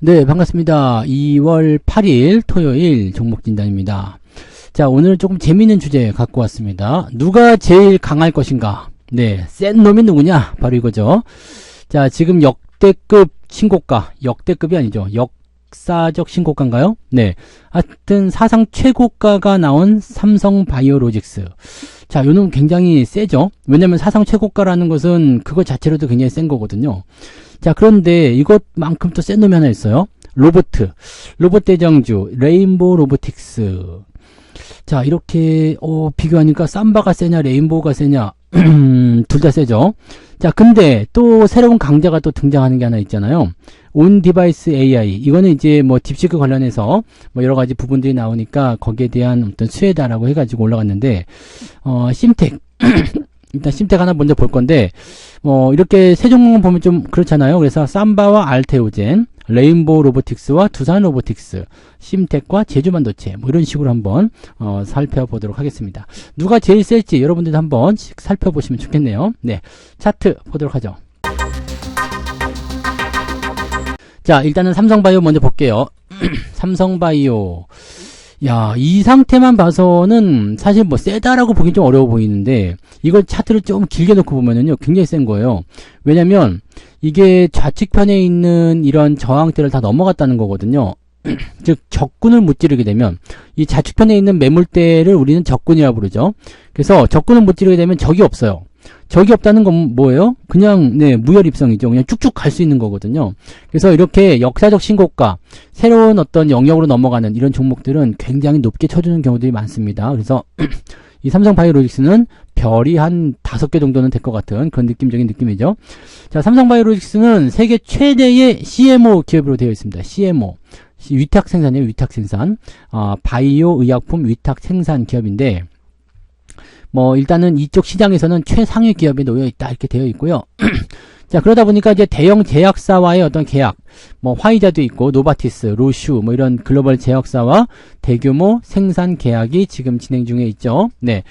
네, 반갑습니다. 2월 8일 토요일 종목 진단입니다. 자, 오늘 조금 재미있는 주제 갖고 왔습니다. 누가 제일 강할 것인가? 네, 센 놈이 누구냐? 바로 이거죠. 자, 지금 역대급 신고가, 역대급이 아니죠. 역사적 신고가인가요? 네. 하여튼 사상 최고가가 나온 삼성바이오로직스. 자, 요놈 굉장히 세죠? 왜냐면 사상 최고가라는 것은 그거 자체로도 굉장히 센 거거든요. 자, 그런데 이것만큼 또 센 놈이 하나 있어요. 로봇 대장주, 레인보우 로보틱스. 자, 이렇게, 비교하니까 삼바가 세냐, 레인보우가 세냐, 둘 다 세죠. 자, 근데 또 새로운 강자가 또 등장하는 게 하나 있잖아요. 온 디바이스 AI. 이거는 이제 뭐 딥시크 관련해서 뭐 여러 가지 부분들이 나오니까 거기에 대한 어떤 수혜다라고 해가지고 올라갔는데, 심텍. 일단 심텍 하나 먼저 볼 건데, 이렇게 세 종목만 보면 좀 그렇잖아요. 그래서 삼바와 알테오젠, 레인보우 로보틱스와 두산 로보틱스, 심텍과 제주반도체, 뭐 이런 식으로 한번 살펴보도록 하겠습니다. 누가 제일 셀지 여러분들도 한번 살펴보시면 좋겠네요. 네, 차트 보도록 하죠. 자, 일단은 삼성바이오 먼저 볼게요. 삼성바이오. 야, 이 상태만 봐서는 사실 뭐 세다라고 보긴 좀 어려워 보이는데, 이걸 차트를 좀 길게 놓고 보면은요, 굉장히 센 거예요. 왜냐면 이게 좌측편에 있는 이런 저항대를 다 넘어갔다는 거거든요. 즉 적군을 무찌르게 되면 이 좌측편에 있는 매물대를 우리는 적군이라고 부르죠. 그래서 적군을 무찌르게 되면 적이 없어요. 적이 없다는 건 뭐예요? 그냥 무혈입성이죠. 그냥 쭉쭉 갈 수 있는 거거든요. 그래서 이렇게 역사적 신고가, 새로운 어떤 영역으로 넘어가는 이런 종목들은 굉장히 높게 쳐주는 경우들이 많습니다. 그래서 이 삼성바이오로직스는 별이 한 5개 정도는 될 것 같은 그런 느낌적인 느낌이죠. 자, 삼성바이오로직스는 세계 최대의 CMO 기업으로 되어 있습니다. CMO. 위탁 생산이에요. 위탁 생산. 바이오 의약품 위탁 생산 기업인데, 일단은 이쪽 시장에서는 최상위 기업에 놓여 있다. 이렇게 되어 있고요. 자, 그러다 보니까 이제 대형 제약사와의 어떤 계약, 화이자도 있고, 노바티스, 로슈, 이런 글로벌 제약사와 대규모 생산 계약이 지금 진행 중에 있죠. 네.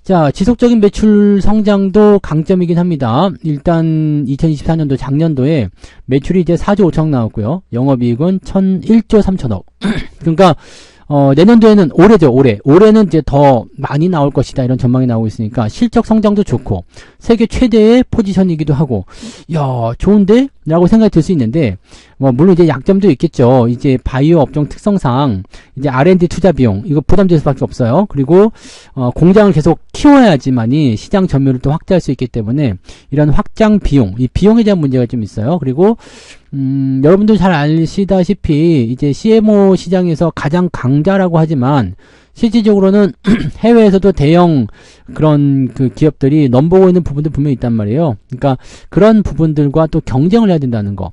자, 지속적인 매출 성장도 강점이긴 합니다. 일단 2024년도 작년도에 매출이 이제 4조 5천억 나왔고요. 영업이익은 1조 3천억. 그러니까 내년도에는 올해는 이제 더 많이 나올 것이다 이런 전망이 나오고 있으니까 실적 성장도 좋고 세계 최대의 포지션이기도 하고, 야, 좋은데? 라고 생각이 들 수 있는데, 물론 이제 약점도 있겠죠. 이제 바이오 업종 특성상 이제 R&D 투자 비용 이거 부담될 수밖에 없어요. 그리고 공장을 계속 키워야지만이 시장 점유율을 또 확대할 수 있기 때문에 이런 확장 비용, 이 비용에 대한 문제가 좀 있어요. 그리고 여러분들 잘 아시다시피 이제 CMO 시장에서 가장 강자라고 하지만 실질적으로는 해외에서도 대형 그런 그 기업들이 넘보고 있는 부분들 분명히 있단 말이에요. 그러니까 그런 부분들과 또 경쟁을 해야 된다는 거.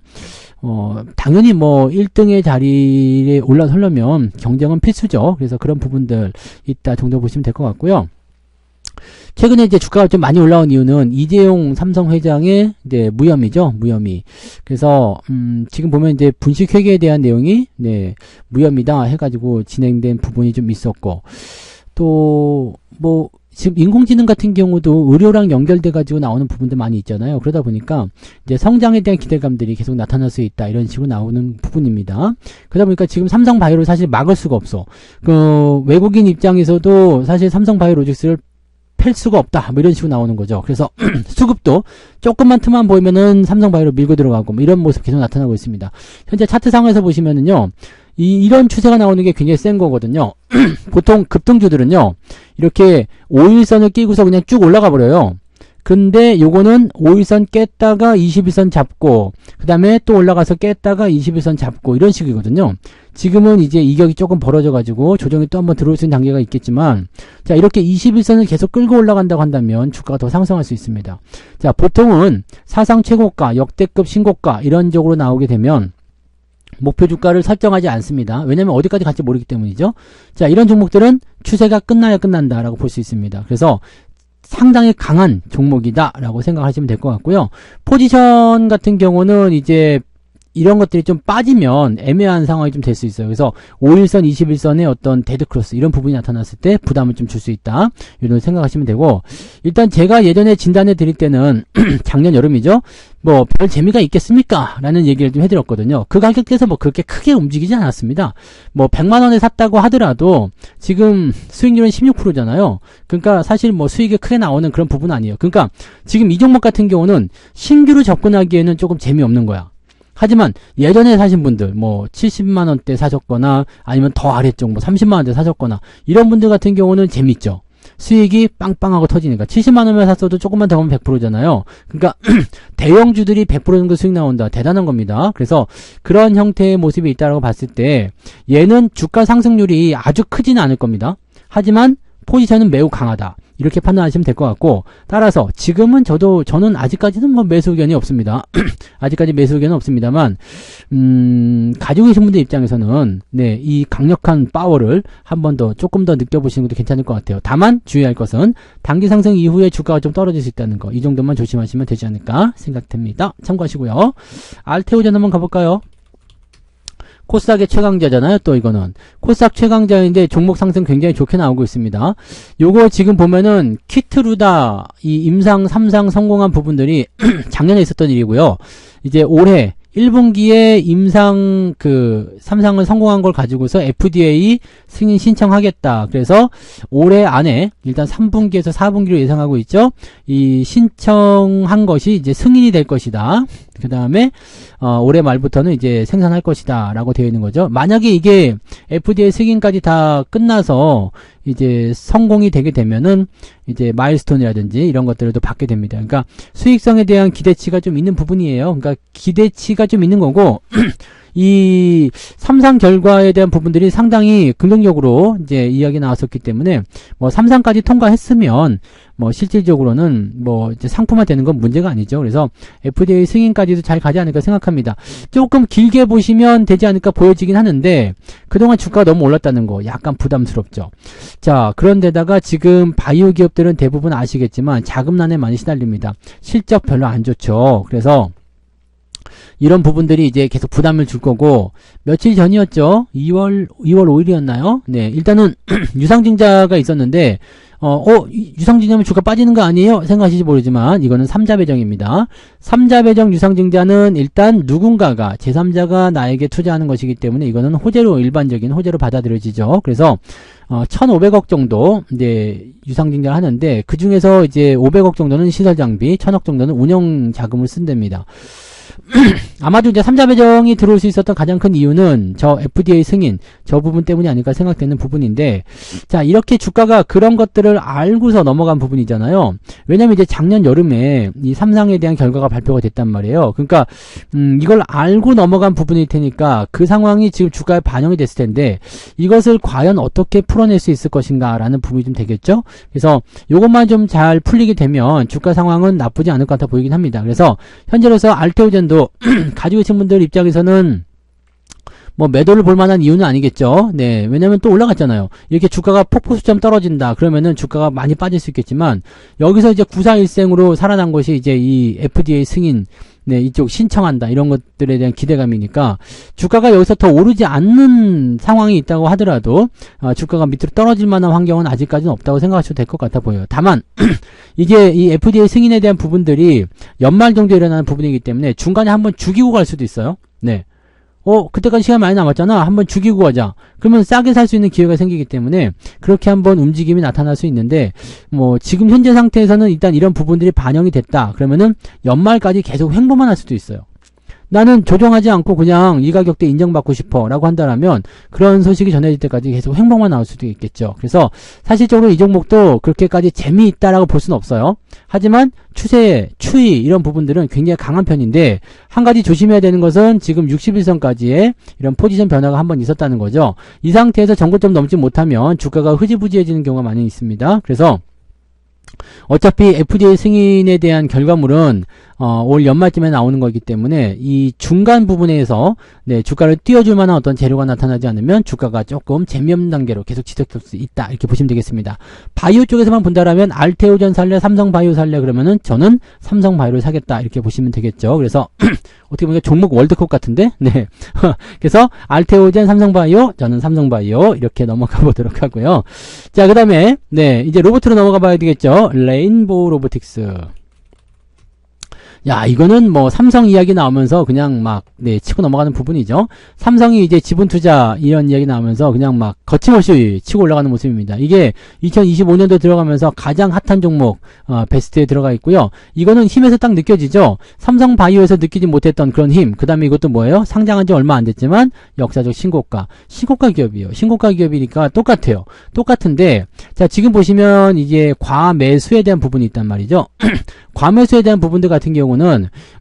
당연히 1등의 자리에 올라서려면 경쟁은 필수죠. 그래서 그런 부분들 있다 정도 보시면 될 것 같고요. 최근에 이제 주가가 좀 많이 올라온 이유는 이재용 삼성 회장의 이제 무혐의죠. 무혐의. 그래서 지금 보면 이제 분식회계에 대한 내용이 무혐의다 해가지고 진행된 부분이 좀 있었고, 또 지금 인공지능 같은 경우도 의료랑 연결돼 가지고 나오는 부분도 많이 있잖아요. 그러다 보니까 이제 성장에 대한 기대감들이 계속 나타날 수 있다 이런 식으로 나오는 부분입니다. 그러다 보니까 지금 삼성바이오를 사실 막을 수가 없어. 외국인 입장에서도 사실 삼성바이오로직스를 팰 수가 없다 이런 식으로 나오는 거죠. 그래서 수급도 조금만 틈만 보이면은 삼성바이오로 밀고 들어가고 이런 모습 계속 나타나고 있습니다. 현재 차트상에서 보시면은요, 이런 추세가 나오는 게 굉장히 센 거거든요. 보통 급등주들은요, 이렇게 5일선을 끼고서 그냥 쭉 올라가 버려요. 근데 요거는 5일선 깼다가 21선 잡고, 그 다음에 또 올라가서 깼다가 21선 잡고, 이런 식이거든요. 지금은 이제 이격이 조금 벌어져가지고 조정이 또 한번 들어올 수 있는 단계가 있겠지만, 자, 이렇게 21선을 계속 끌고 올라간다고 한다면 주가가 더 상승할 수 있습니다. 자, 보통은 사상 최고가, 역대급 신고가, 이런 쪽으로 나오게 되면, 목표 주가를 설정하지 않습니다. 왜냐면 어디까지 갈지 모르기 때문이죠. 자, 이런 종목들은 추세가 끝나야 끝난다라고 볼 수 있습니다. 그래서 상당히 강한 종목이다 라고 생각하시면 될 것 같고요. 포지션 같은 경우는 이제 이런 것들이 좀 빠지면 애매한 상황이 좀 될 수 있어요. 그래서 5일선, 21선의 어떤 데드크로스 이런 부분이 나타났을 때 부담을 좀 줄 수 있다. 이런 생각하시면 되고, 일단 제가 예전에 진단해 드릴 때는 작년 여름이죠. 뭐 별 재미가 있겠습니까? 라는 얘기를 좀 해드렸거든요. 그 가격대에서 뭐 그렇게 크게 움직이지 않았습니다. 뭐 100만원에 샀다고 하더라도 지금 수익률은 16%잖아요. 그러니까 사실 뭐 수익이 크게 나오는 그런 부분은 아니에요. 그러니까 지금 이 종목 같은 경우는 신규로 접근하기에는 조금 재미없는 거야. 하지만 예전에 사신 분들 뭐 70만원대 사셨거나 아니면 더 아래쪽 뭐 30만원대 사셨거나 이런 분들 같은 경우는 재밌죠. 수익이 빵빵하고 터지니까 70만원만 샀어도 조금만 더 하면 100%잖아요. 그러니까 대형주들이 100% 정도 수익 나온다. 대단한 겁니다. 그래서 그런 형태의 모습이 있다고 봤을 때 얘는 주가 상승률이 아주 크지는 않을 겁니다. 하지만 포지션은 매우 강하다. 이렇게 판단하시면 될 것 같고, 따라서 지금은 저는 아직까지는 뭐 매수 의견이 없습니다. 아직까지 매수 의견은 없습니다만, 가지고 계신 분들 입장에서는, 네, 이 강력한 파워를 한 번 더, 조금 더 느껴보시는 것도 괜찮을 것 같아요. 다만, 주의할 것은, 단기 상승 이후에 주가가 좀 떨어질 수 있다는 거, 이 정도만 조심하시면 되지 않을까 생각됩니다. 참고하시고요. 알테오전 한번 가볼까요? 코스닥의 최강자잖아요. 또 이거는 코스닥 최강자인데 종목 상승 굉장히 좋게 나오고 있습니다. 요거 지금 보면은 키트루다 이 임상 3상 성공한 부분들이 작년에 있었던 일이고요. 이제 올해 1분기에 임상 그 3상을 성공한 걸 가지고서 FDA 승인 신청하겠다. 그래서 올해 안에 일단 3분기에서 4분기로 예상하고 있죠. 이 신청한 것이 이제 승인이 될 것이다. 그 다음에 올해 말부터는 이제 생산할 것이다 라고 되어 있는 거죠. 만약에 이게 FDA 승인까지 다 끝나서 이제 성공이 되게 되면은 이제 마일스톤이라든지 이런 것들을 또 받게 됩니다. 그러니까 수익성에 대한 기대치가 좀 있는 부분이에요. 그러니까 기대치가 좀 있는 거고 이 3상 결과에 대한 부분들이 상당히 긍정적으로 이제 이야기 나왔었기 때문에 뭐 3상까지 통과했으면 뭐 실질적으로는 뭐 이제 상품화 되는 건 문제가 아니죠. 그래서 FDA 승인까지도 잘 가지 않을까 생각합니다. 조금 길게 보시면 되지 않을까 보여지긴 하는데 그동안 주가가 너무 올랐다는 거 약간 부담스럽죠. 자, 그런데다가 지금 바이오 기업들은 대부분 아시겠지만 자금난에 많이 시달립니다. 실적 별로 안 좋죠. 그래서 이런 부분들이 이제 계속 부담을 줄 거고, 며칠 전이었죠? 2월 5일이었나요? 네, 일단은 유상증자가 있었는데, 유상증자면 주가 빠지는 거 아니에요? 생각하실지 모르지만, 이거는 3자 배정입니다. 3자 배정 유상증자는 일단 누군가가, 제3자가 나에게 투자하는 것이기 때문에 이거는 호재로, 일반적인 호재로 받아들여지죠. 그래서, 1,500억 정도, 이제, 유상증자를 하는데, 그 중에서 이제 500억 정도는 시설 장비, 1,000억 정도는 운영 자금을 쓴답니다. 아마도 이제 3자 배정이 들어올 수 있었던 가장 큰 이유는 저 FDA 승인, 저 부분 때문이 아닐까 생각되는 부분인데, 자, 이렇게 주가가 그런 것들을 알고서 넘어간 부분이잖아요. 왜냐면 이제 작년 여름에 이 3상에 대한 결과가 발표가 됐단 말이에요. 그러니까, 이걸 알고 넘어간 부분일 테니까 그 상황이 지금 주가에 반영이 됐을 텐데, 이것을 과연 어떻게 풀어낼 수 있을 것인가 라는 부분이 좀 되겠죠? 그래서 요것만 좀 잘 풀리게 되면 주가 상황은 나쁘지 않을 것 같아 보이긴 합니다. 그래서 현재로서 알테오젠도 가지고 계신 분들 입장에서는 뭐 매도를 볼 만한 이유는 아니겠죠. 네, 왜냐면 또 올라갔잖아요. 이렇게 주가가 폭포수점 떨어진다 그러면은 주가가 많이 빠질 수 있겠지만 여기서 이제 구사일생으로 살아난 것이 이제 이 FDA 승인, 네, 이쪽 신청한다 이런 것들에 대한 기대감이니까 주가가 여기서 더 오르지 않는 상황이 있다고 하더라도 주가가 밑으로 떨어질 만한 환경은 아직까지는 없다고 생각하셔도 될 것 같아 보여요. 다만 이게 이 FDA 승인에 대한 부분들이 연말 정도에 일어나는 부분이기 때문에 중간에 한번 죽이고 갈 수도 있어요. 네. 그때까지 시간 많이 남았잖아. 한번 죽이고 가자. 그러면 싸게 살 수 있는 기회가 생기기 때문에 그렇게 한번 움직임이 나타날 수 있는데, 뭐 지금 현재 상태에서는 일단 이런 부분들이 반영이 됐다. 그러면은 연말까지 계속 횡보만 할 수도 있어요. 나는 조정하지 않고 그냥 이 가격대 인정받고 싶어 라고 한다면 그런 소식이 전해질 때까지 계속 행보만 나올 수도 있겠죠. 그래서 사실적으로 이 종목도 그렇게까지 재미있다라고 볼 수는 없어요. 하지만 추이 이런 부분들은 굉장히 강한 편인데 한 가지 조심해야 되는 것은 지금 61선까지의 이런 포지션 변화가 한번 있었다는 거죠. 이 상태에서 전고점 넘지 못하면 주가가 흐지부지해지는 경우가 많이 있습니다. 그래서 어차피 FDA 승인에 대한 결과물은 올 연말쯤에 나오는 거기 때문에 이 중간 부분에서 네, 주가를 띄워줄 만한 어떤 재료가 나타나지 않으면 주가가 조금 재미없는 단계로 계속 지속될 수 있다. 이렇게 보시면 되겠습니다. 바이오 쪽에서만 본다라면 알테오젠 살래, 삼성바이오 살래 그러면은 저는 삼성바이오를 사겠다. 이렇게 보시면 되겠죠. 그래서 어떻게 보면 종목 월드컵 같은데? 네. 그래서 알테오젠, 삼성바이오, 저는 삼성바이오 이렇게 넘어가 보도록 하고요. 자, 그 다음에 네, 이제 로봇으로 넘어가 봐야 되겠죠. 레인보우 로보틱스. 야, 이거는 뭐 삼성 이야기 나오면서 그냥 막 네, 치고 넘어가는 부분이죠. 삼성이 이제 지분 투자 이런 이야기 나오면서 그냥 막 거침없이 치고 올라가는 모습입니다. 이게 2025년도 들어가면서 가장 핫한 종목 베스트에 들어가 있고요. 이거는 힘에서 딱 느껴지죠. 삼성 바이오에서 느끼지 못했던 그런 힘. 그다음에 이것도 뭐예요? 상장한 지 얼마 안 됐지만 역사적 신고가 기업이에요. 신고가 기업이니까 똑같아요. 똑같은데 자, 지금 보시면 이게 과매수에 대한 부분이 있단 말이죠. 과매수에 대한 부분들 같은 경우는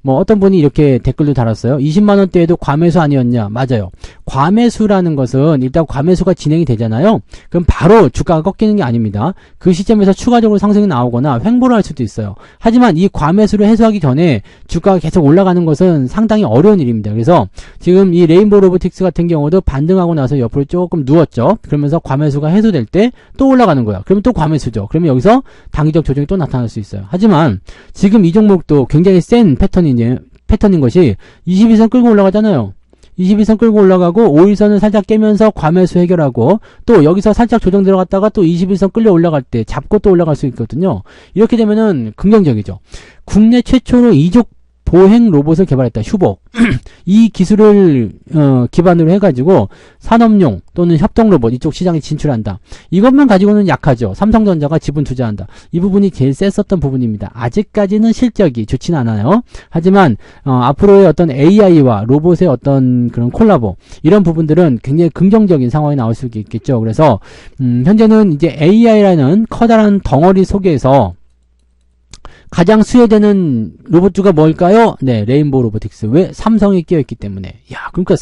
뭐 어떤 분이 이렇게 댓글도 달았어요. 20만원대에도 과매수 아니었냐? 맞아요. 과매수라는 것은 일단 과매수가 진행이 되잖아요. 그럼 바로 주가가 꺾이는 게 아닙니다. 그 시점에서 추가적으로 상승이 나오거나 횡보를 할 수도 있어요. 하지만 이 과매수를 해소하기 전에 주가가 계속 올라가는 것은 상당히 어려운 일입니다. 그래서 지금 이 레인보우 로보틱스 같은 경우도 반등하고 나서 옆으로 조금 누웠죠. 그러면서 과매수가 해소될 때 또 올라가는 거야. 그러면 또 과매수죠. 그러면 여기서 단기적 조정이 또 나타날 수 있어요. 하지만 지금 이 종목도 굉장히 센 패턴인 것이 21선 끌고 올라가잖아요. 21선 끌고 올라가고 5일선을 살짝 깨면서 과매수 해결하고 또 여기서 살짝 조정 들어갔다가 또 21선 끌려 올라갈 때 잡고 또 올라갈 수 있거든요. 이렇게 되면은 긍정적이죠. 국내 최초로 이족 보행 로봇을 개발했다. 휴복. 이 기술을 기반으로 해가지고 산업용 또는 협동 로봇 이쪽 시장에 진출한다. 이것만 가지고는 약하죠. 삼성전자가 지분 투자한다. 이 부분이 제일 셌었던 부분입니다. 아직까지는 실적이 좋지는 않아요. 하지만 앞으로의 어떤 AI와 로봇의 어떤 그런 콜라보 이런 부분들은 굉장히 긍정적인 상황이 나올 수 있겠죠. 그래서 현재는 이제 AI라는 커다란 덩어리 속에서 가장 수혜되는 로봇주가 뭘까요? 네, 레인보우 로보틱스. 왜? 삼성이 끼어있기 때문에. 야, 그러니까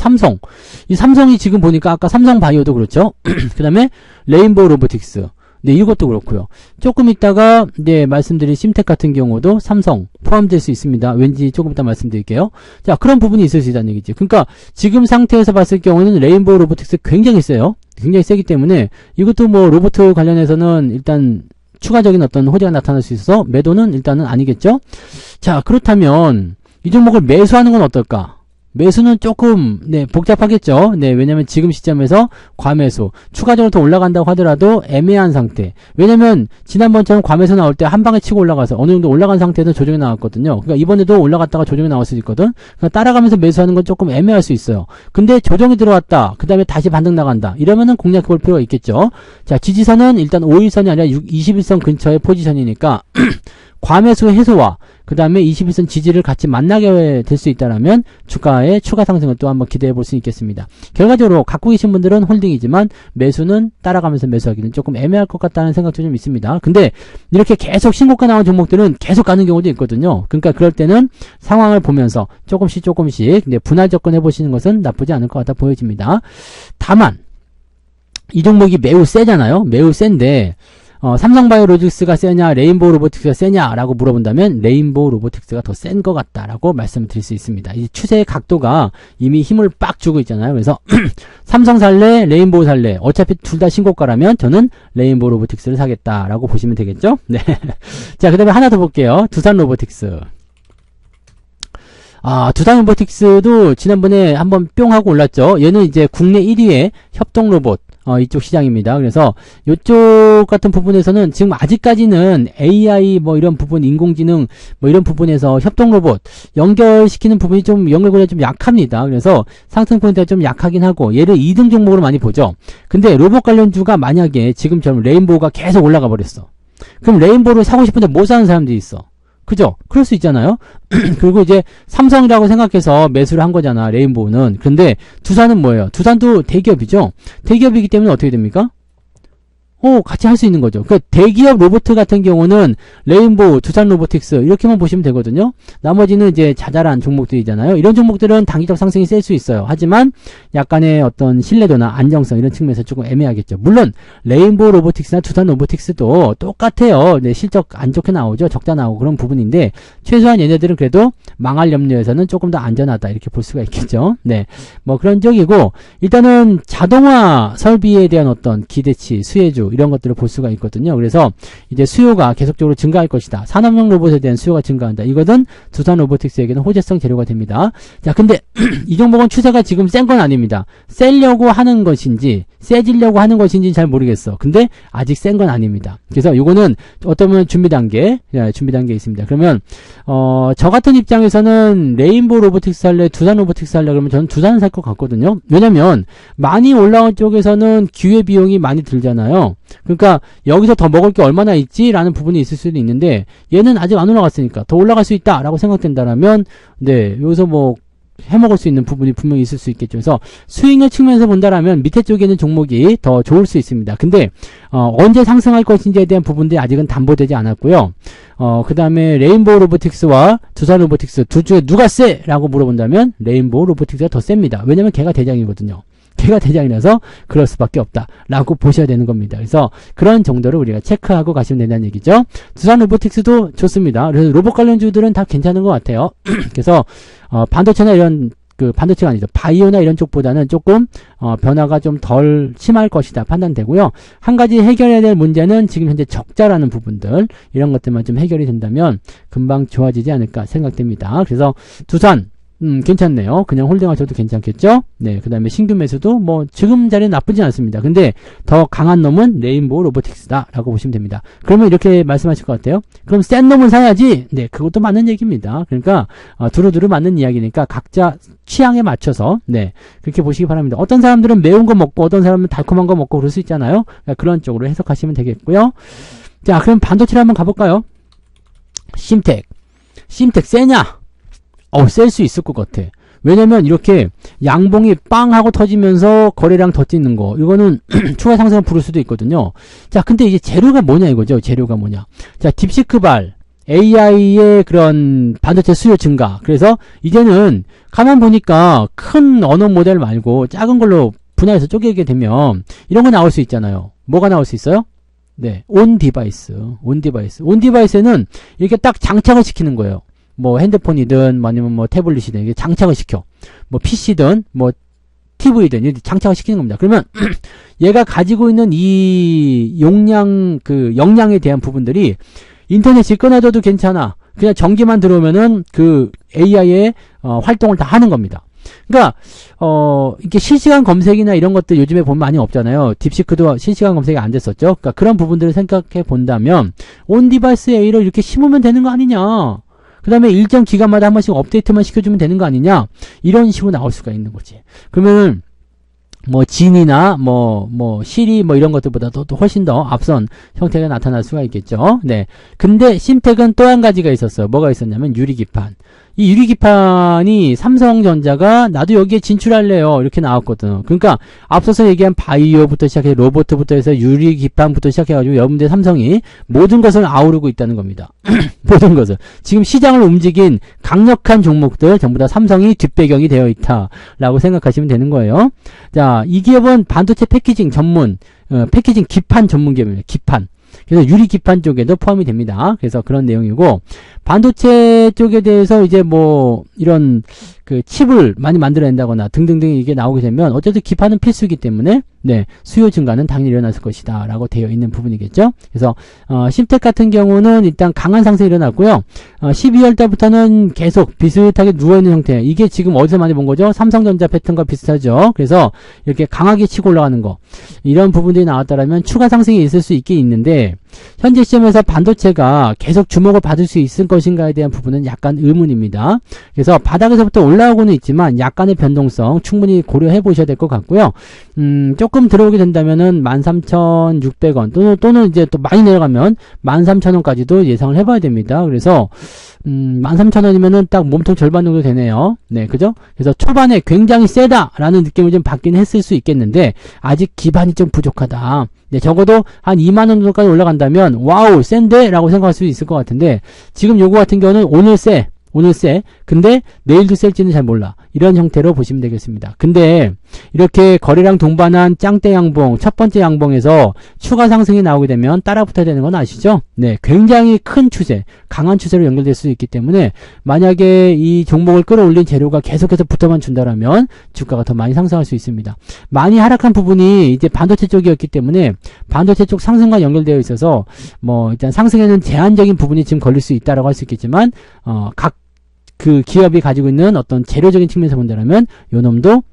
이 삼성이 지금 보니까 아까 삼성바이오도 그렇죠? 그 다음에 레인보우 로보틱스. 네, 이것도 그렇고요. 조금 있다가 네, 말씀드린 심텍 같은 경우도 삼성 포함될 수 있습니다. 왠지 조금 이따 말씀드릴게요. 자, 그런 부분이 있을 수 있다는 얘기지. 그러니까 지금 상태에서 봤을 경우는 레인보우 로보틱스 굉장히 세요. 굉장히 세기 때문에 이것도 뭐 로봇 관련해서는 일단 추가적인 어떤 호재가 나타날 수 있어서 매도는 일단은 아니겠죠? 자, 그렇다면 이 종목을 매수하는 건 어떨까? 매수는 조금 네, 복잡하겠죠. 네, 왜냐면 지금 시점에서 과매수, 추가적으로 더 올라간다고 하더라도 애매한 상태. 왜냐면 지난번처럼 과매수 나올 때 한 방에 치고 올라가서 어느 정도 올라간 상태에서 조정이 나왔거든요. 그러니까 이번에도 올라갔다가 조정이 나올 수 있거든. 그러니까 따라가면서 매수하는 건 조금 애매할 수 있어요. 근데 조정이 들어왔다. 그 다음에 다시 반등 나간다. 이러면은 공략해 볼 필요가 있겠죠. 자, 지지선은 일단 5일선이 아니라 21선 근처의 포지션이니까 과매수 해소와 그 다음에 21선 지지를 같이 만나게 될 수 있다라면 주가의 추가 상승을 또 한번 기대해 볼 수 있겠습니다. 결과적으로 갖고 계신 분들은 홀딩이지만 매수는 따라가면서 매수하기는 조금 애매할 것 같다는 생각도 좀 있습니다. 근데 이렇게 계속 신고가 나온 종목들은 계속 가는 경우도 있거든요. 그러니까 그럴 때는 상황을 보면서 조금씩 네, 분할 접근해 보시는 것은 나쁘지 않을 것 같아 보여집니다. 다만 이 종목이 매우 세잖아요. 매우 센데 삼성바이오로직스가 세냐 레인보우 로보틱스가 세냐 라고 물어본다면 레인보우 로보틱스가 더 센 것 같다라고 말씀을 드릴 수 있습니다. 이 추세의 각도가 이미 힘을 빡 주고 있잖아요. 그래서 삼성 살래 레인보우 살래 어차피 둘 다 신고가라면 저는 레인보우 로보틱스를 사겠다라고 보시면 되겠죠. 네. 자, 그 다음에 하나 더 볼게요. 두산 로보틱스. 두산 로보틱스도 지난번에 한번 뿅 하고 올랐죠. 얘는 이제 국내 1위의 협동 로봇 이쪽 시장입니다. 그래서 이쪽 같은 부분에서는 지금 아직까지는 AI 뭐 이런 부분 인공지능 뭐 이런 부분에서 협동 로봇 연결시키는 부분이 좀 연결고리가 좀 약합니다. 그래서 상승 포인트가 좀 약하긴 하고 얘를 2등 종목으로 많이 보죠. 근데 로봇 관련주가 만약에 지금처럼 레인보우가 계속 올라가 버렸어. 그럼 레인보우를 사고 싶은데 못 사는 사람들이 있어. 그죠? 그럴 수 있잖아요. 그리고 이제 삼성이라고 생각해서 매수를 한 거잖아, 레인보우는. 근데 두산은 뭐예요? 두산도 대기업이죠? 대기업이기 때문에 어떻게 됩니까? 같이 할 수 있는 거죠. 그 대기업 로봇 같은 경우는 레인보우, 두산 로보틱스 이렇게만 보시면 되거든요. 나머지는 이제 자잘한 종목들이잖아요. 이런 종목들은 단기적 상승이 셀 수 있어요. 하지만 약간의 어떤 신뢰도나 안정성 이런 측면에서 조금 애매하겠죠. 물론 레인보우 로보틱스나 두산 로보틱스도 똑같아요. 네, 실적 안 좋게 나오죠. 적자 나오고 그런 부분인데 최소한 얘네들은 그래도 망할 염려에서는 조금 더 안전하다 이렇게 볼 수가 있겠죠. 네, 뭐 그런 쪽이고 일단은 자동화 설비에 대한 어떤 기대치, 수혜주 이런 것들을 볼 수가 있거든요. 그래서 이제 수요가 계속적으로 증가할 것이다. 산업용 로봇에 대한 수요가 증가한다. 이것은 두산 로보틱스에게는 호재성 재료가 됩니다. 자, 근데 이 종목은 추세가 지금 센 건 아닙니다. 세려고 하는 것인지 세지려고 하는 것인지 잘 모르겠어. 근데 아직 센 건 아닙니다. 그래서 이거는 어떠면 준비 단계에 있습니다. 그러면 저 같은 입장에서는 레인보우 로보틱스 할래, 두산 로보틱스 할래 그러면 저는 두산을 살 것 같거든요. 왜냐면 많이 올라온 쪽에서는 기회 비용이 많이 들잖아요. 그러니까 여기서 더 먹을 게 얼마나 있지라는 부분이 있을 수도 있는데 얘는 아직 안 올라갔으니까 더 올라갈 수 있다라고 생각된다라면 네, 여기서 뭐 해먹을 수 있는 부분이 분명히 있을 수 있겠죠. 그래서 수익률 측면에서 본다라면 밑에 쪽에 있는 종목이 더 좋을 수 있습니다. 근데 언제 상승할 것인지에 대한 부분들이 아직은 담보되지 않았고요. 그 다음에 레인보우 로보틱스와 두산 로보틱스 둘 중에 누가 세? 라고 물어본다면 레인보우 로보틱스가 더 셉니다. 왜냐면 걔가 대장이거든요. 걔가 대장이라서 그럴 수밖에 없다 라고 보셔야 되는 겁니다. 그래서 그런 정도를 우리가 체크하고 가시면 된다는 얘기죠. 두산 로보틱스도 좋습니다. 그래서 로봇 관련주들은 다 괜찮은 것 같아요. 그래서 반도체나 이런 반도체가 아니죠. 바이오나 이런 쪽보다는 조금 변화가 좀 덜 심할 것이다 판단되고요. 한 가지 해결해야 될 문제는 지금 현재 적자라는 부분들 이런 것들만 좀 해결이 된다면 금방 좋아지지 않을까 생각됩니다. 그래서 두산 괜찮네요. 그냥 홀딩하셔도 괜찮겠죠? 네, 그 다음에 신규 매수도 뭐 지금 자리는 나쁘지 않습니다. 근데 더 강한 놈은 레인보우 로보틱스다 라고 보시면 됩니다. 그러면 이렇게 말씀하실 것 같아요. 그럼 센 놈은 사야지. 네, 그것도 맞는 얘기입니다. 그러니까 두루두루 맞는 이야기니까 각자 취향에 맞춰서 네, 그렇게 보시기 바랍니다. 어떤 사람들은 매운 거 먹고 어떤 사람은 달콤한 거 먹고 그럴 수 있잖아요. 그러니까 그런 쪽으로 해석하시면 되겠고요. 자, 그럼 반도체를 한번 가볼까요? 심텍 세냐? 셀 수 있을 것 같아. 왜냐면 이렇게 양봉이 빵 하고 터지면서 거래량 더 뛰는 거 이거는 추가 상승을 부를 수도 있거든요. 자, 근데 이제 재료가 뭐냐 이거죠. 재료가 뭐냐. 자, 딥시크발 AI의 그런 반도체 수요 증가. 그래서 이제는 가만 보니까 큰 언어 모델 말고 작은 걸로 분할해서 쪼개게 되면 이런 거 나올 수 있잖아요. 뭐가 나올 수 있어요? 네, 온 디바이스에는 이렇게 딱 장착을 시키는 거예요. 뭐 핸드폰이든 아니면 뭐 태블릿이든 이게 장착을 시켜. 뭐 PC든 뭐 TV든 이렇게 장착을 시키는 겁니다. 그러면 얘가 가지고 있는 이 역량에 대한 부분들이 인터넷이 끊어져도 괜찮아. 그냥 전기만 들어오면은 그 AI의 활동을 다 하는 겁니다. 그러니까 이게 실시간 검색이나 이런 것들 요즘에 보면 많이 없잖아요. 딥시크도 실시간 검색이 안 됐었죠. 그러니까 그런 부분들을 생각해 본다면 온 디바이스 A를 이렇게 심으면 되는 거 아니냐. 그 다음에 일정 기간마다 한 번씩 업데이트만 시켜주면 되는 거 아니냐? 이런 식으로 나올 수가 있는 거지. 그러면은, 뭐, 진이나, 시리, 이런 것들보다도 또 훨씬 더 앞선 형태가 나타날 수가 있겠죠. 네. 근데, 심텍은 또 한 가지가 있었어요. 뭐가 있었냐면, 유리기판. 이 유리기판이 삼성전자가 나도 여기에 진출할래요. 이렇게 나왔거든. 그러니까 앞서서 얘기한 바이오부터 시작해서 로봇부터 해서 유리기판부터 시작해가지고 여러분들 삼성이 모든 것을 아우르고 있다는 겁니다. 모든 것을. 지금 시장을 움직인 강력한 종목들 전부 다 삼성이 뒷배경이 되어 있다라고 생각하시면 되는 거예요. 자, 이 기업은 반도체 패키징 전문, 패키징 기판 전문 기업입니다. 기판. 그래서 유리 기판 쪽에도 포함이 됩니다. 그래서 그런 내용이고, 반도체 쪽에 대해서 이제 뭐 이런 그 칩을 많이 만들어낸다거나 등등등 이게 나오게 되면 어쨌든 기판은 필수이기 때문에 네, 수요 증가는 당연히 일어났을 것이다 라고 되어 있는 부분이겠죠. 그래서 심텍 같은 경우는 일단 강한 상승이 일어났고요. 12월 달부터는 계속 비슷하게 누워있는 형태. 이게 지금 어디서 많이 본 거죠? 삼성전자 패턴과 비슷하죠. 그래서 이렇게 강하게 치고 올라가는 거, 이런 부분들이 나왔다라면 추가 상승이 있을 수 있긴 있는데, 현재 시점에서 반도체가 계속 주목을 받을 수 있을 것인가에 대한 부분은 약간 의문입니다. 그래서 바닥에서부터 올라오고는 있지만 약간의 변동성 충분히 고려해 보셔야 될 것 같고요. 조금 들어오게 된다면은 13,600원 또는 이제 또 많이 내려가면 13,000원까지도 예상을 해봐야 됩니다. 그래서 13,000원이면은 딱 몸통 절반 정도 되네요. 네, 그죠? 그래서 초반에 굉장히 세다라는 느낌을 좀 받긴 했을 수 있겠는데, 아직 기반이 좀 부족하다. 네, 적어도 한 2만원 정도까지 올라간다면, 와우, 센데? 라고 생각할 수 있을 것 같은데, 지금 요거 같은 경우는 오늘 세. 근데 내일도 셀지는 잘 몰라. 이런 형태로 보시면 되겠습니다. 근데 이렇게 거래량 동반한 짱대 양봉, 첫 번째 양봉에서 추가 상승이 나오게 되면 따라 붙어야 되는 건 아시죠? 네, 굉장히 큰 추세, 강한 추세로 연결될 수 있기 때문에 만약에 이 종목을 끌어올린 재료가 계속해서 붙어만 준다라면 주가가 더 많이 상승할 수 있습니다. 많이 하락한 부분이 이제 반도체 쪽이었기 때문에 반도체 쪽 상승과 연결되어 있어서 뭐 일단 상승에는 제한적인 부분이 지금 걸릴 수 있다라고 할 수 있겠지만 각 그 기업이 가지고 있는 어떤 재료적인 측면에서 본다면 요 놈도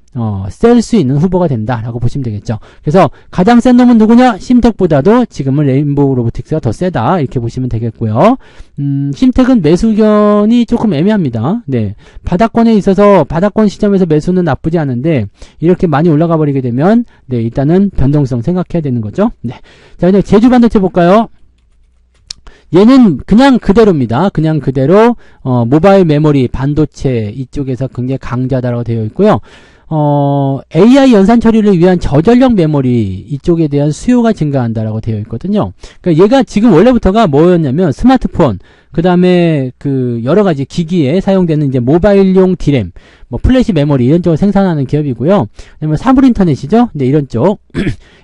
셀 수 있는 후보가 된다라고 보시면 되겠죠. 그래서 가장 센 놈은 누구냐? 심텍보다도 지금은 레인보우 로보틱스가 더 세다 이렇게 보시면 되겠고요. 심텍은 매수 견이 조금 애매합니다. 네, 바닥권에 있어서 바닥권 시점에서 매수는 나쁘지 않은데 이렇게 많이 올라가 버리게 되면 네, 일단은 변동성 생각해야 되는 거죠. 네, 자 이제 제주 반도체 볼까요? 얘는 그냥 그대로입니다. 그냥 그대로 모바일 메모리, 반도체 이쪽에서 굉장히 강자다라고 되어 있고요. AI 연산 처리를 위한 저전력 메모리 이쪽에 대한 수요가 증가한다라고 되어 있거든요. 그러니까 얘가 지금 원래부터가 뭐였냐면 스마트폰, 그 다음에 그 여러 가지 기기에 사용되는 이제 모바일용 디램, 뭐 플래시 메모리 이런 쪽을 생산하는 기업이고요. 그다음에 사물 인터넷이죠. 네, 이런 쪽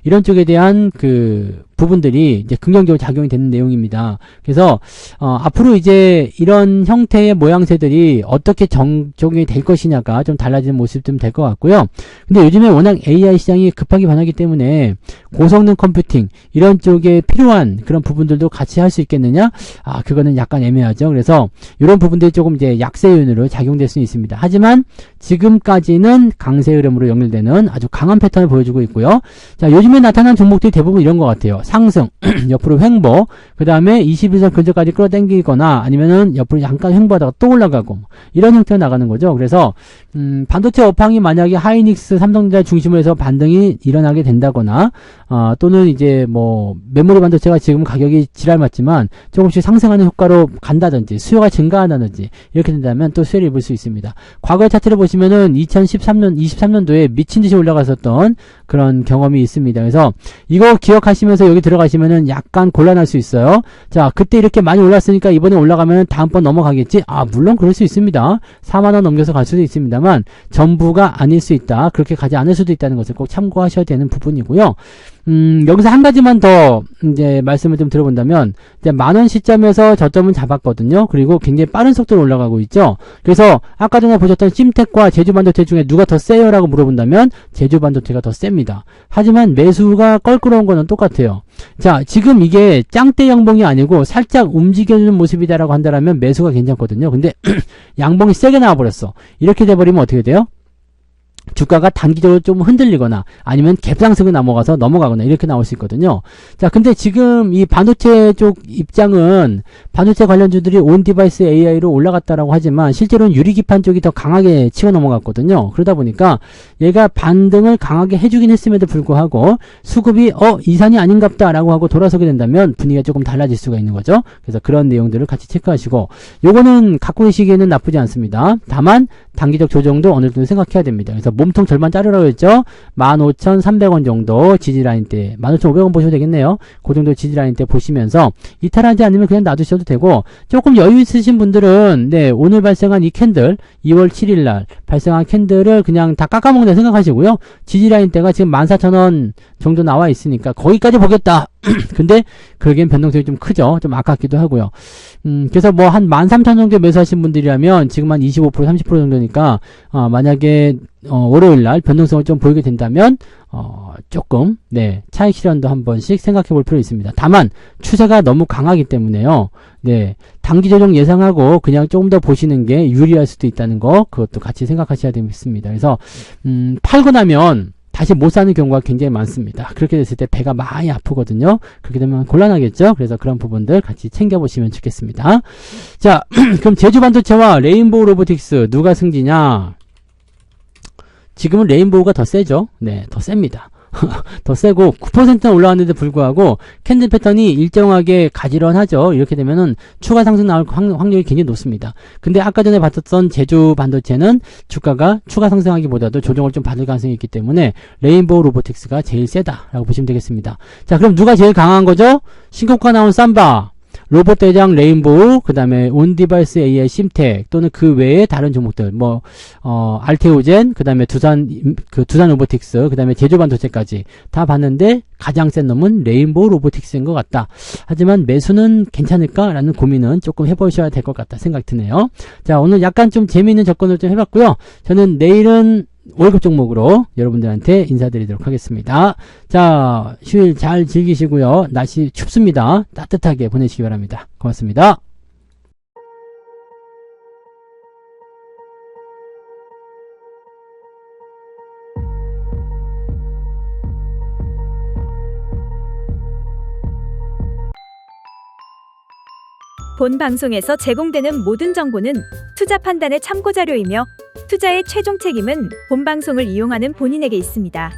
이런 쪽에 대한 그 부분들이 이제 긍정적으로 작용이 되는 내용입니다. 그래서 앞으로 이제 이런 형태의 모양새들이 어떻게 적용이 될 것이냐가 좀 달라지는 모습 좀 될 것 같고요. 근데 요즘에 워낙 AI 시장이 급하게 변하기 때문에 고성능 컴퓨팅 이런 쪽에 필요한 그런 부분들도 같이 할 수 있겠느냐? 그거는 약간 애매하죠. 그래서 이런 부분들이 조금 이제 약세 요인으로 작용될 수 있습니다. 하지만 지금까지는 강세 흐름으로 연결되는 아주 강한 패턴을 보여주고 있고요. 자, 요즘에 나타난 종목들이 대부분 이런 것 같아요. 상승, 옆으로 횡보, 그 다음에 21선 근처까지 끌어당기거나 아니면은 옆으로 잠깐 횡보하다가 또 올라가고 이런 형태로 나가는 거죠. 그래서 반도체 업황이 만약에 하이닉스, 삼성전자 중심으로 해서 반등이 일어나게 된다거나 또는 이제 뭐 메모리 반도체가 지금 가격이 지랄 맞지만 조금씩 상승하는 효과로 간다든지 수요가 증가한다든지 이렇게 된다면 또 수혜를 입을 수 있습니다. 과거의 차트를 보시면은 23년도에 미친 듯이 올라갔었던 그런 경험이 있습니다. 그래서 이거 기억하시면서 여기 들어가시면은 약간 곤란할 수 있어요. 자, 그때 이렇게 많이 올랐으니까 이번에 올라가면은 다음번 넘어가겠지? 물론 그럴 수 있습니다. 4만원 넘겨서 갈 수도 있습니다만 전부가 아닐 수 있다. 그렇게 가지 않을 수도 있다는 것을 꼭 참고하셔야 되는 부분이고요. 여기서 한 가지만 더 이제 말씀을 좀 들어본다면 이제 만원 시점에서 저점은 잡았거든요. 그리고 굉장히 빠른 속도로 올라가고 있죠. 그래서 아까 전에 보셨던 심텍과 제주반도체 중에 누가 더 세요? 라고 물어본다면 제주반도체가 더 셉니다. 하지만 매수가 껄끄러운 거는 똑같아요. 자, 지금 이게 짱대 양봉이 아니고 살짝 움직여주는 모습이다라고 한다면 매수가 괜찮거든요. 근데 양봉이 세게 나와버렸어. 이렇게 돼버리면 어떻게 돼요? 주가가 단기적으로 좀 흔들리거나 아니면 갭상승을 넘어가거나 이렇게 나올 수 있거든요. 자, 근데 지금 이 반도체 쪽 입장은 반도체 관련주들이 온디바이스 AI로 올라갔다라고 하지만 실제로는 유리기판 쪽이 더 강하게 치고 넘어갔거든요. 그러다 보니까 얘가 반등을 강하게 해주긴 했음에도 불구하고 수급이 이산이 아닌갑다라고 하고 돌아서게 된다면 분위기가 조금 달라질 수가 있는 거죠. 그래서 그런 내용들을 같이 체크하시고 요거는 갖고 계시기에는 나쁘지 않습니다. 다만 단기적 조정도 어느 정도 생각해야 됩니다. 그래서 몸통 절반 자르라고 했죠. 15,300원 정도 지지라인 때 15,500원 보셔도 되겠네요. 그 정도 지지라인 때 보시면서 이탈하지 않으면 그냥 놔두셔도 되고 조금 여유 있으신 분들은 네, 오늘 발생한 이 캔들 2월 7일날 발생한 캔들을 그냥 다 깎아먹는다 생각하시고요. 지지라인 때가 지금 14,000원 정도 나와 있으니까 거기까지 보겠다. 근데 그러기엔 변동성이 좀 크죠. 좀 아깝기도 하고요. 그래서 뭐 한 13,000원 정도 매수하신 분들이라면 지금 한 25% 30% 정도니까 만약에 월요일날 변동성을 좀 보이게 된다면 조금 네, 차익 실현도 한 번씩 생각해 볼 필요 있습니다. 다만 추세가 너무 강하기 때문에요. 네, 단기 조정 예상하고 그냥 조금 더 보시는 게 유리할 수도 있다는 거 그것도 같이 생각하셔야 되겠습니다. 그래서 팔고 나면 다시 못 사는 경우가 굉장히 많습니다. 그렇게 됐을 때 배가 많이 아프거든요. 그렇게 되면 곤란하겠죠. 그래서 그런 부분들 같이 챙겨보시면 좋겠습니다. 자, 그럼 제주반도체와 레인보우 로보틱스 누가 승지냐? 지금은 레인보우가 더 세죠. 네, 더 셉니다. 더 세고 9%나 올라왔는데 불구하고 캔들 패턴이 일정하게 가지런하죠. 이렇게 되면은 추가 상승 나올 확률이 굉장히 높습니다. 근데 아까 전에 봤었던 제주 반도체는 주가가 추가 상승하기보다도 조정을 좀 받을 가능성이 있기 때문에 레인보우 로보틱스가 제일 세다라고 보시면 되겠습니다. 자, 그럼 누가 제일 강한 거죠? 신고가 나온 삼바, 로봇 대장 레인보우, 그 다음에 온디바이스 AI 심텍, 또는 그 외에 다른 종목들, 알테오젠, 그 다음에 두산 로보틱스, 그 다음에 제주 반도체까지 다 봤는데, 가장 센 놈은 레인보우 로보틱스인 것 같다. 하지만 매수는 괜찮을까라는 고민은 조금 해보셔야 될 것 같다 생각이 드네요. 자, 오늘 약간 좀 재미있는 접근을 좀 해봤고요. 저는 내일은 월급 종목으로 여러분들한테 인사드리도록 하겠습니다. 자, 휴일 잘 즐기시고요. 날씨 춥습니다. 따뜻하게 보내시기 바랍니다. 고맙습니다. 본 방송에서 제공되는 모든 정보는 투자 판단의 참고 자료이며 투자의 최종 책임은 본 방송을 이용하는 본인에게 있습니다.